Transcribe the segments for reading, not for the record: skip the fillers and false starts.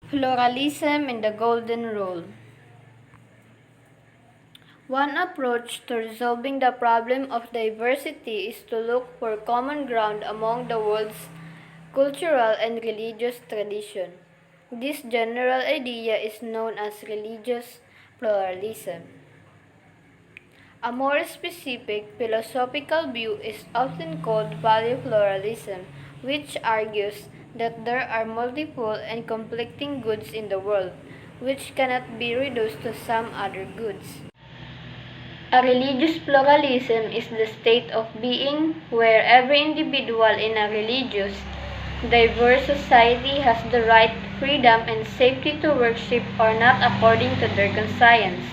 Pluralism in the Golden Rule. One approach to resolving the problem of diversity is to look for common ground among the world's cultural and religious tradition. This general idea is known as religious pluralism. A more specific philosophical view is often called value pluralism, which argues that there are multiple and conflicting goods in the world, which cannot be reduced to some other goods. A religious pluralism is the state of being where every individual in a religious, diverse society has the right, freedom, and safety to worship or not according to their conscience.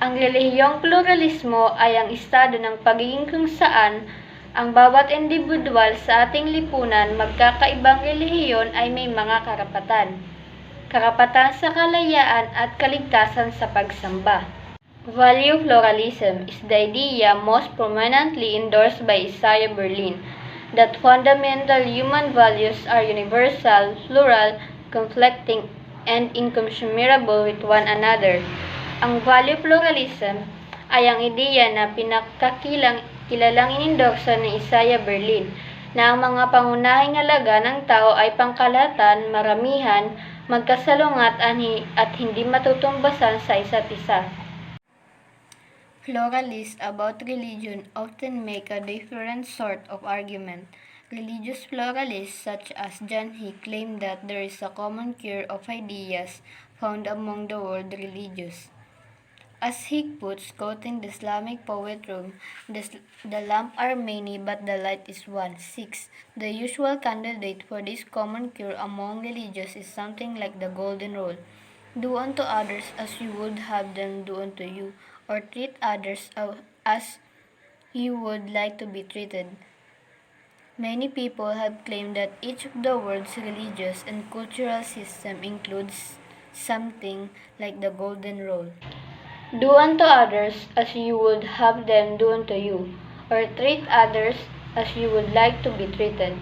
Ang relihiyong pluralismo ay ang estado ng pagiging kung saan ang bawat individual sa ating lipunan magkakaibang relihiyon ay may mga karapatan. Karapatan sa kalayaan at kaligtasan sa pagsamba. Value pluralism is the idea most prominently endorsed by Isaiah Berlin, that fundamental human values are universal, plural, conflicting, and incommensurable with one another. Ang value pluralism ay ang ideya na kilalang inendorso ni Isaiah Berlin na ang mga pangunahing halaga ng tao ay pangkalahatan, maramihan, magkasalungat at hindi matutumbasan sa isa't isa. Pluralists about religion often make a different sort of argument. Religious pluralists such as John Hick claim that there is a common core of ideas found among the world religious. As Hick puts, quoting the Islamic poet Rum, the lamp are many but the light is one. 6. The usual candidate for this common core among religions is something like the Golden Rule. Do unto others as you would have them do unto you, or treat others as you would like to be treated. Many people have claimed that each of the world's religious and cultural system includes something like the Golden Rule. Do unto others as you would have them do unto you, or treat others as you would like to be treated.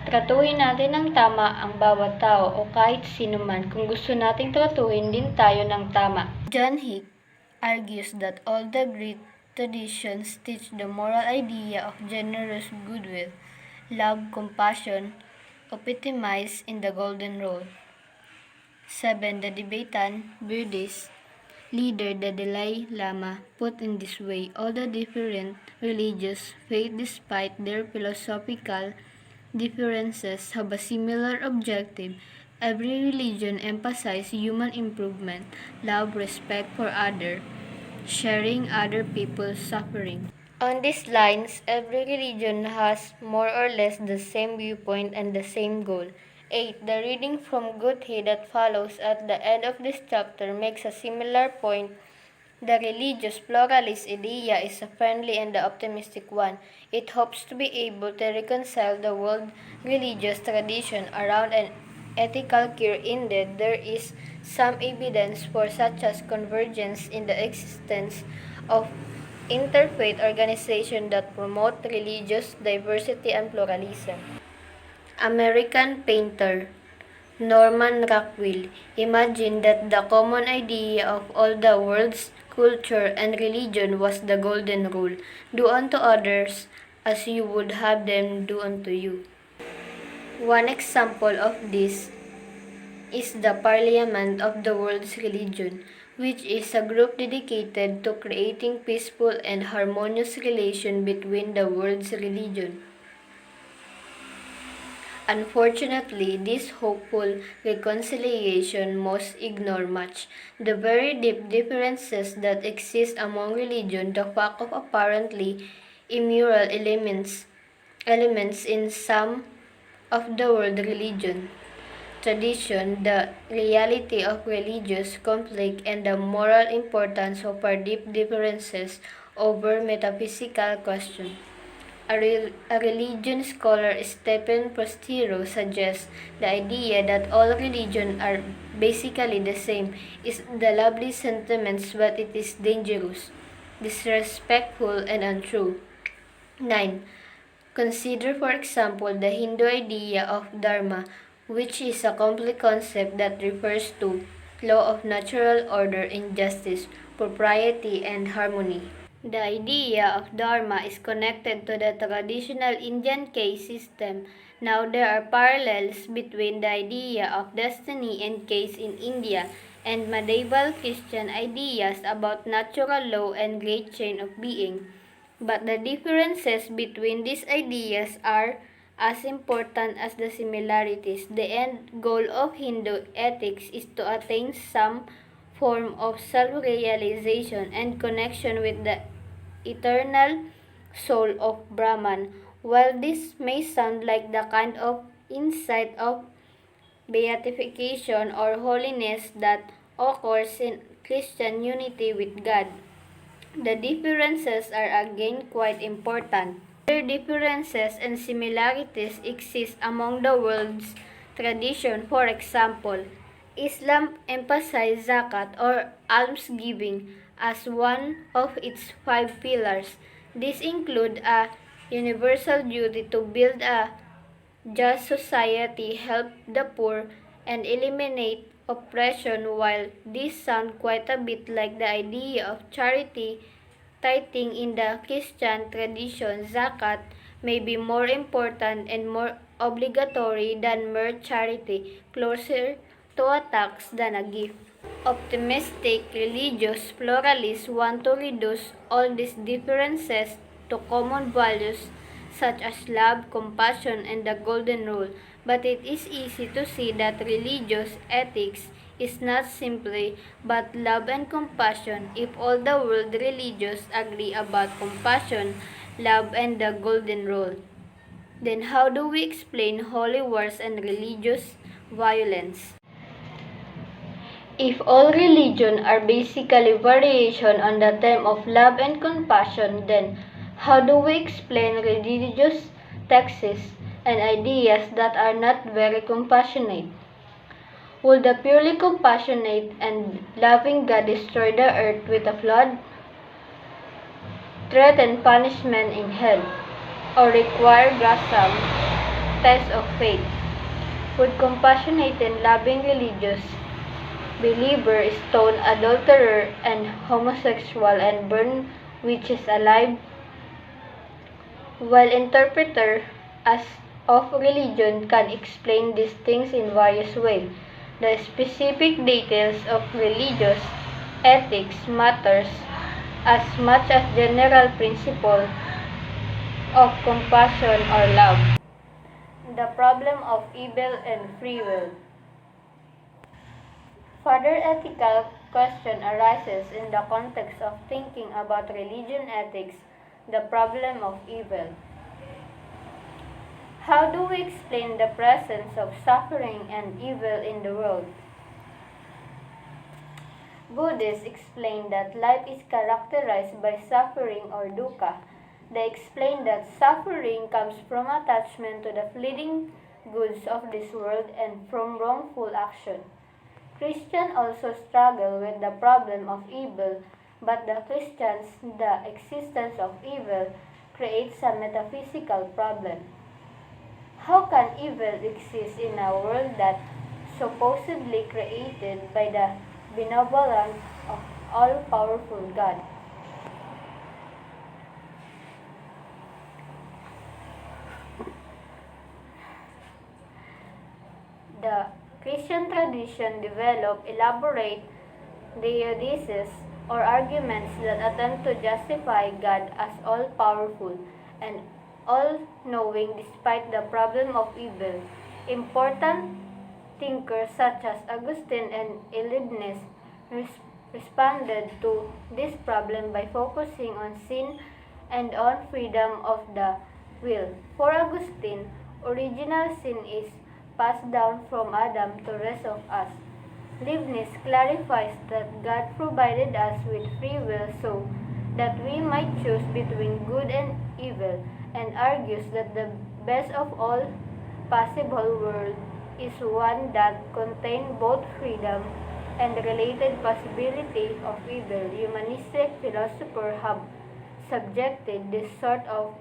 Tratuhin natin ng tama ang bawat tao o kahit sino man kung gusto nating tratuhin din tayo ng tama. John Hick argues that all the great traditions teach the moral idea of generous goodwill, love, compassion, epitomized in the Golden Rule. 7. The Tibetan Buddhist leader, the Dalai Lama, put in this way, all the different religious faiths, despite their philosophical differences, have a similar objective. Every religion emphasizes human improvement, love, respect for others, sharing other people's suffering. On these lines, every religion has more or less the same viewpoint and the same goal. 8. The reading from Goethe that follows at the end of this chapter makes a similar point. The religious pluralist idea is a friendly and optimistic one. It hopes to be able to reconcile the world religious tradition around an ethical core. Indeed, there is some evidence for such as convergence in the existence of interfaith organizations that promote religious diversity and pluralism. American painter Norman Rockwell imagined that the common idea of all the world's culture and religion was the Golden Rule: do unto others as you would have them do unto you. One example of this is the Parliament of the World's Religion, which is a group dedicated to creating peaceful and harmonious relations between the world's religion. Unfortunately, this hopeful reconciliation must ignore much the very deep differences that exist among religions, the fact of apparently immoral elements in some of the world religion, tradition, the reality of religious conflict, and the moral importance of our deep differences over metaphysical questions. A religion scholar, Stephen Prostiro, suggests the idea that all religions are basically the same is the lovely sentiments, but it is dangerous, disrespectful, and untrue. 9. Consider, for example, the Hindu idea of Dharma, which is a complex concept that refers to law of natural order, injustice, propriety, and harmony. The idea of dharma is connected to the traditional Indian caste system. Now there are parallels between the idea of destiny and caste in India and medieval Christian ideas about natural law and great chain of being. But the differences between these ideas are as important as the similarities. The end goal of Hindu ethics is to attain some form of self-realization and connection with the eternal soul of Brahman. While this may sound like the kind of insight of beatification or holiness that occurs in Christian unity with God, the differences are again quite important. Other differences and similarities exist among the world's tradition. For example, Islam emphasizes zakat or almsgiving as one of its 5 pillars. These include a universal duty to build a just society, help the poor, and eliminate oppression. While this sounds quite a bit like the idea of charity, tithing in the Christian tradition, zakat may be more important and more obligatory than mere charity, closer to a tax than a gift. Optimistic religious pluralists want to reduce all these differences to common values such as love, compassion, and the golden rule. But it is easy to see that religious ethics is not simply but love and compassion. If all the world religious agree about compassion, love, and the golden rule, then how do we explain holy wars and religious violence? If all religions are basically variation on the theme of love and compassion, then how do we explain religious texts and ideas that are not very compassionate? Will the purely compassionate and loving God destroy the earth with a flood, threaten punishment in hell, or require gruesome tests of faith? Would compassionate and loving religious believer stone adulterer and homosexual and burn witches alive? While interpreter as of religion can explain these things in various ways, the specific details of religious ethics matters as much as general principle of compassion or love. The problem of evil and free will. Further ethical question arises in the context of thinking about religion ethics, the problem of evil. How do we explain the presence of suffering and evil in the world? Buddhists explain that life is characterized by suffering or dukkha. They explain that suffering comes from attachment to the fleeting goods of this world and from wrongful action. Christians also struggle with the problem of evil, but the Christians, the existence of evil creates a metaphysical problem. How can evil exist in a world that supposedly created by the benevolence of all-powerful God? The Christian tradition developed elaborate deities or arguments that attempt to justify God as all-powerful and all-knowing despite the problem of evil. Important thinkers such as Augustine and Leibniz responded to this problem by focusing on sin and on freedom of the will. For Augustine, original sin is passed down from Adam to the rest of us. Leibniz clarifies that God provided us with free will so that we might choose between good and evil, and argues that the best of all possible world is one that contains both freedom and the related possibility of evil. Humanistic philosophers have subjected this sort of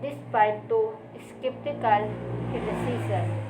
despite to skeptical criticism.